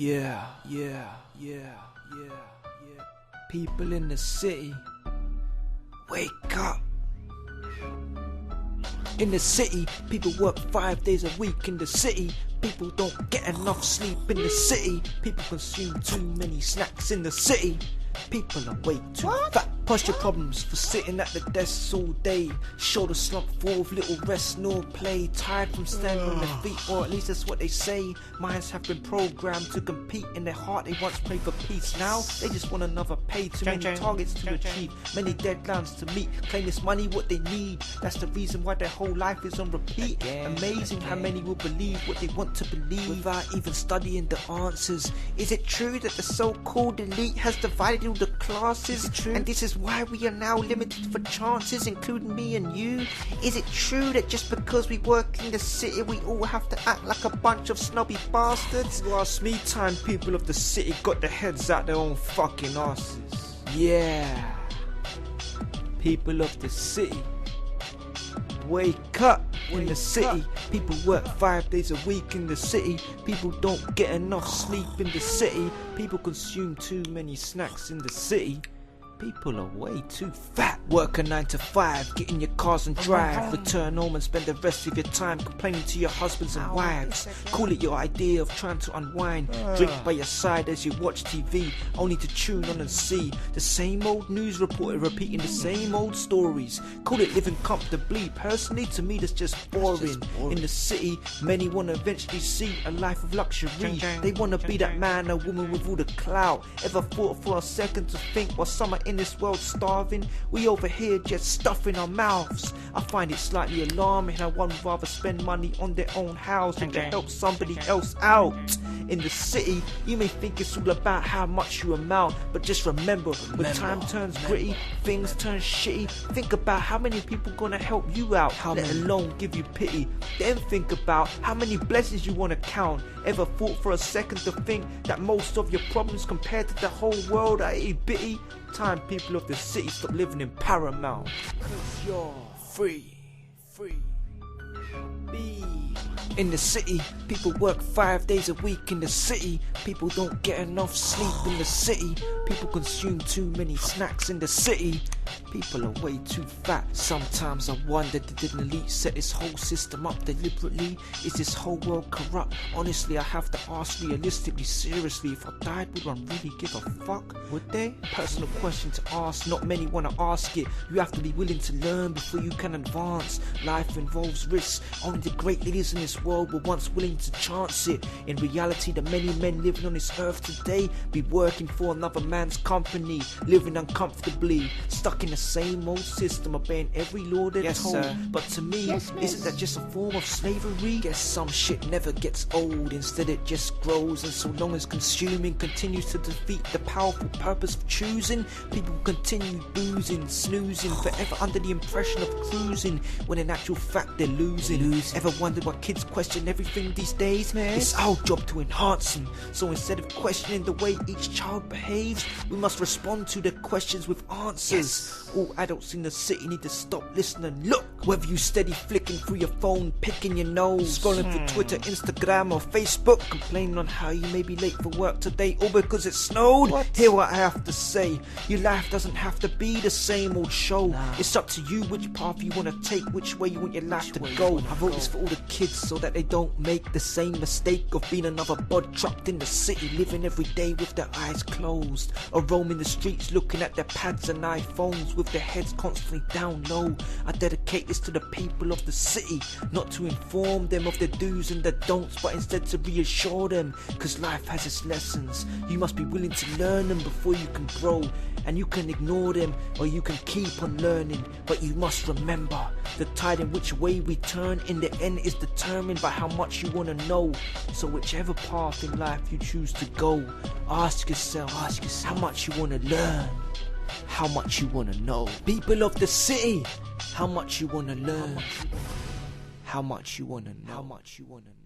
Yeah. People in the city, wake up. In the city, people work 5 days a week. In the city, people don't get enough sleep. In the city, people consume too many snacks. In the city, people are way too fat. Posture problems for sitting at the desks all day. Shoulder slump full of little rest nor play. Tired from standing on their feet, or at least that's what they say. Minds have been programmed to compete. In their heart they once prayed for peace. Now they just want another pay. Too many targets to achieve, many deadlines to meet. Claim this money what they need. That's the reason why their whole life is on repeat. Amazing how many will believe what they want to believe without even studying the answers. Is it true that the so-called elite has divided all the classes? And this is why we are now limited for chances, including me and you? Is it true that just because we work in the city we all have to act like a bunch of snobby bastards? You ask me, time people of the city got their heads out their own fucking asses. Yeah. People of the city, wake up. In the city, people work 5 days a week. In the city, people don't get enough sleep. In the city, people consume too many snacks. In the city, people are way too fat. Work a 9 to 5, get in your cars and drive. Return home and spend the rest of your time complaining to your husbands and wives. Call it your idea of trying to unwind. Drink by your side as you watch TV, only to tune on and see the same old news reporter repeating the same old stories. Call it living comfortably. Personally, to me that's just boring. In the city, many want to eventually see a life of luxury. They want to be that man or woman with all the clout. Ever thought for a second to think while some are in this world starving, we over here just stuffing our mouths? I find it slightly alarming how one would rather spend money on their own house than to help somebody else out. In the city, you may think it's all about how much you amount, but just remember, when time turns gritty, things turn shitty. Think about how many people gonna help you out, let alone give you pity. Then think about how many blessings you wanna count. Ever thought for a second to think that most of your problems compared to the whole world are itty bitty? Time people of the city stop living in Paramount, 'cause you're free. Be. In the city, people work 5 days a week. In the city, people don't get enough sleep. In the city, people consume too many snacks. In the city, people are way too fat. Sometimes I wonder, did an elite set this whole system up deliberately? Is this whole world corrupt? Honestly, I have to ask realistically, seriously, if I died, would one really give a fuck? Would they? Personal question to ask, not many want to ask it. You have to be willing to learn before you can advance. Life involves risks. Only the great leaders in this world were once willing to chance it. In reality, the many men living on this earth today be working for another man's company, living uncomfortably, stuck in the same old system, obeying every law they're told. But to me, isn't that just a form of slavery? Guess some shit never gets old, instead it just grows. And so long as consuming continues to defeat the powerful purpose of choosing, people continue boozing, snoozing, forever under the impression of cruising, when in actual fact they're losing. Ever wondered why kids question everything these days? It's our job to enhance them. So instead of questioning the way each child behaves, we must respond to their questions with answers. All adults in the city need to stop, listen and look. Whether you steady flicking through your phone, picking your nose, scrolling through Twitter, Instagram or Facebook, complaining on how you may be late for work today or because it snowed, hear what I have to say. Your life doesn't have to be the same old show. It's up to you which path you want to take, which way you want your life to go. I wrote this for all the kids so that they don't make the same mistake of being another bud trapped in the city, living every day with their eyes closed, or roaming the streets looking at their pads and iPhones with their heads constantly down low. I dedicate this to the people of the city, not to inform them of their do's and their don'ts, but instead to reassure them, cause life has its lessons. You must be willing to learn them before you can grow, and you can ignore them or you can keep on learning. But you must remember, the tide in which way we turn in the end is determined by how much you want to know. So whichever path in life you choose to go, ask yourself how much you want to learn, how much you want to know. People of the city, how much you want to learn, how much you want to know, how much you want to know.